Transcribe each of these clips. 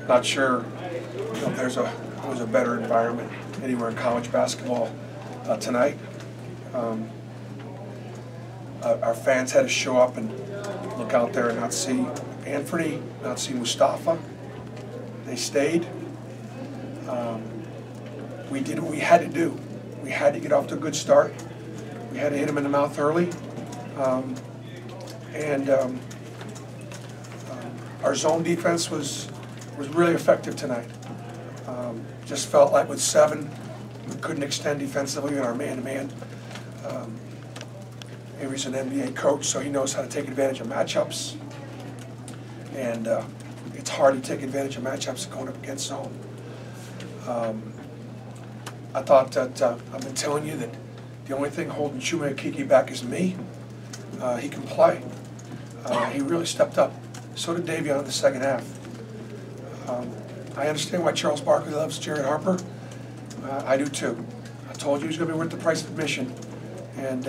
Not sure if there was a better environment anywhere in college basketball tonight. Our fans had to show up and look out there and not see Anthony, not see Mustafa. They stayed. We did what we had to do. We had to get off to a good start. We had to hit him in the mouth early. Our zone defense was really effective tonight. Just felt like with 7, we couldn't extend defensively in our man-to-man. Avery's an NBA coach, so he knows how to take advantage of matchups. And it's hard to take advantage of matchups going up against zone. I thought that I've been telling you that the only thing holding Chuma Okeke back is me. He can play. He really stepped up. So did Davion in the second half. I understand why Charles Barkley loves Jared Harper. I do too. I told you he was going to be worth the price of admission, and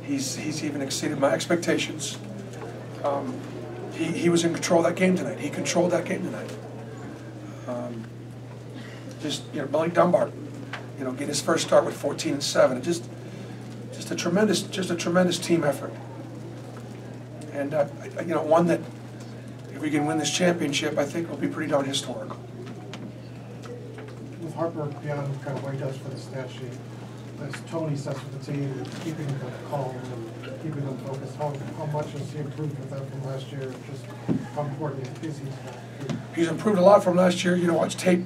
he's even exceeded my expectations. He was in control of that game tonight. He controlled that game tonight. Billy Dunbar, get his first start with 14 and 7. Just a tremendous team effort. And one that, if we can win this championship, I think will be pretty darn historical. With Harper beyond kind of what he does for the stat sheet, as Tony sets with the team, keeping them calm and keeping them focused, how much has he improved with that from last year? Just how important is he? He's improved a lot from last year. Watch tape,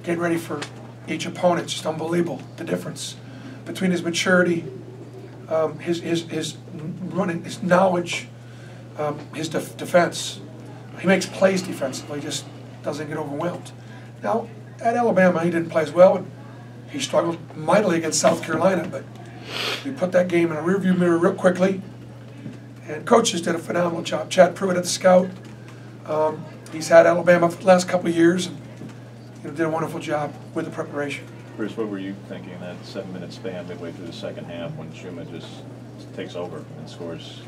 getting ready for each opponent. Just unbelievable, the difference between his maturity, his running, his knowledge, his defense. He makes plays defensively, just doesn't get overwhelmed. Now, at Alabama, he didn't play as well. He struggled mightily against South Carolina, but we put that game in a rearview mirror real quickly. And coaches did a phenomenal job. Chad Pruitt at the scout. He's had Alabama for the last couple of years, and did a wonderful job with the preparation. Bruce, what were you thinking in that 7-minute span midway through the second half when Chuma just takes over and scores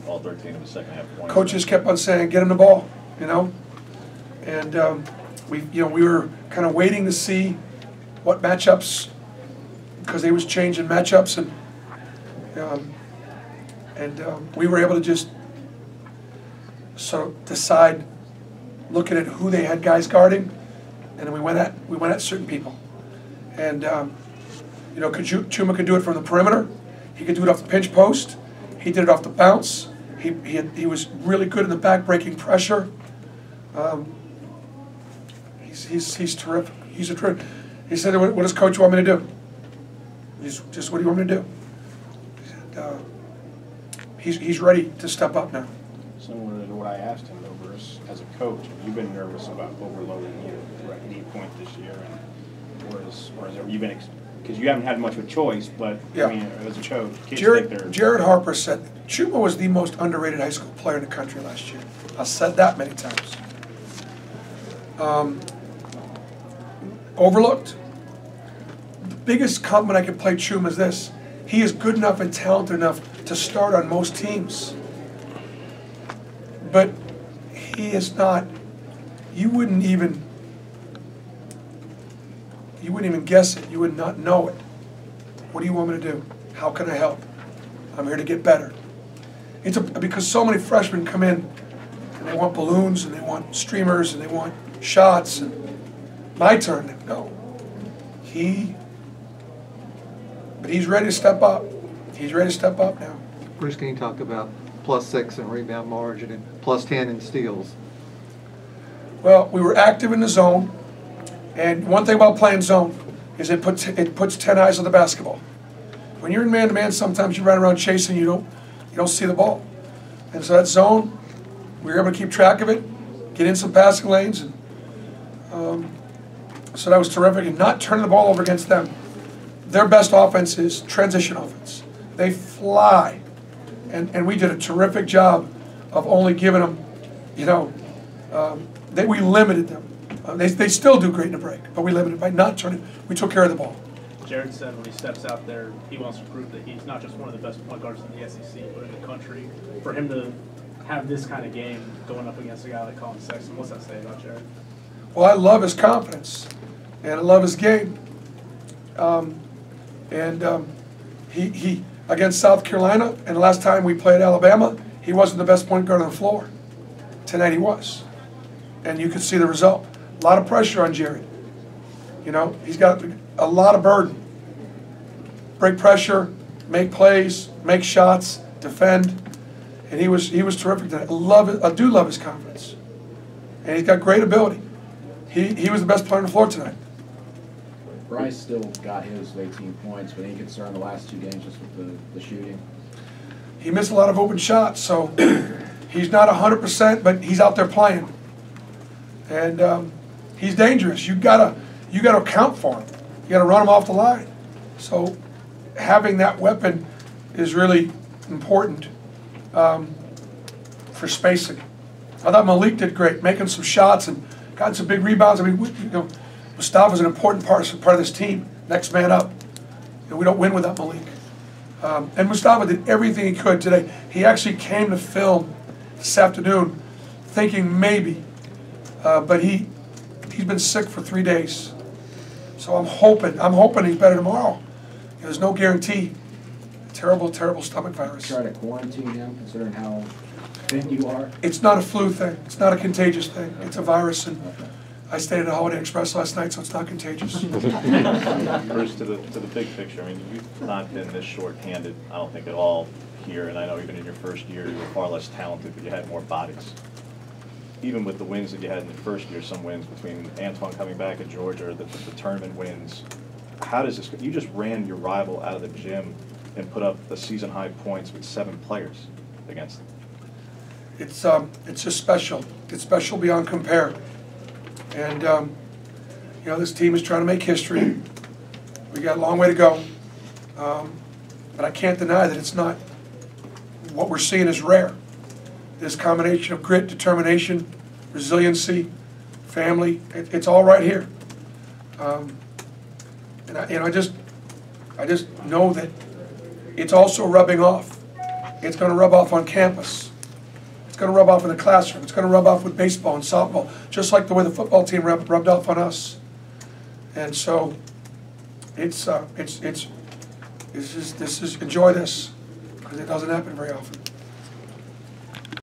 all 13 of the second half points? Coaches kept on saying, "Get him the ball," and we were kind of waiting to see what matchups, because they was changing matchups, and we were able to just sort of decide, looking at who they had guys guarding, and then we went at certain people, and Chuma could do it from the perimeter. He could do it off the pinch post. He did it off the bounce. He was really good in the back-breaking pressure. He's terrific. He's a terrific. He said, "What does Coach want me to do?" Just what do you want me to do? He's ready to step up now. Similar to what I asked him, though, Bruce, as a coach, have you been nervous about overloading you at any point this year, or has you been? Because you haven't had much of a choice, but yeah. I mean, as a coach, kids Jared Harper said Chuma was the most underrated high school player in the country last year. I've said that many times. Overlooked. The biggest compliment I can play Chuma is this: he is good enough and talented enough to start on most teams, but he is not. You wouldn't even guess it. You would not know it. What do you want me to do? How can I help? I'm here to get better. Because so many freshmen come in and they want balloons and they want streamers and they want shots, and my turn. No. But he's ready to step up. He's ready to step up now. Bruce, can you talk about +6 in rebound margin and +10 in steals? Well, we were active in the zone, and one thing about playing zone is it puts 10 eyes on the basketball. When you're in man-to-man, sometimes you run around chasing, you don't see the ball. And so that zone, we were able to keep track of it, get in some passing lanes, and so that was terrific. And not turning the ball over against them. Their best offense is transition offense. They fly, and we did a terrific job of only giving them, that we limited them. They still do great in the break, but we limited by not turning. We took care of the ball. Jared said when he steps out there, he wants to prove that he's not just one of the best point guards in the SEC, but in the country. For him to have this kind of game going up against a guy like Colin Sexton? What's that say about Jared? Well, I love his confidence, and I love his game. He against South Carolina, and the last time we played Alabama, he wasn't the best point guard on the floor. Tonight he was, and you could see the result. A lot of pressure on Jerry. You know, he's got a lot of burden. Break pressure, make plays, make shots, defend, and he was terrific tonight. I do love his confidence, and he's got great ability. He was the best player on the floor tonight. Bryce still got his 18 points, but any concern the last 2 games just with the shooting? He missed a lot of open shots, so he's not 100%, but he's out there playing, and he's dangerous. You gotta account for him. You gotta run him off the line. So having that weapon is really important for spacing. I thought Malik did great, making some shots and got some big rebounds. I mean, Mustafa's an important part of this team. Next man up. We don't win without Malik. And Mustafa did everything he could today. He actually came to film this afternoon thinking maybe, but he's been sick for 3 days. So I'm hoping he's better tomorrow. There's no guarantee. Terrible, terrible stomach virus. Try to quarantine him, considering how thin you are? It's not a flu thing. It's not a contagious thing. It's a virus, and I stayed at a Holiday Express last night, so it's not contagious. Bruce, to the big picture, I mean, you've not been this short-handed, I don't think, at all here, and I know even in your first year you were far less talented, but you had more bodies. Even with the wins that you had in the first year, some wins between Antoine coming back at Georgia, the tournament wins, how does this, you just ran your rival out of the gym and put up the season-high points with 7 players against them. It's just special. It's special beyond compare. And, this team is trying to make history. We got a long way to go. But I can't deny that it's not, what we're seeing is rare. This combination of grit, determination, resiliency, family, it's all right here. And I just know that it's also rubbing off. It's going to rub off on campus. It's going to rub off in the classroom. It's going to rub off with baseball and softball, just like the way the football team rubbed off on us. And so, this is enjoy this, because it doesn't happen very often.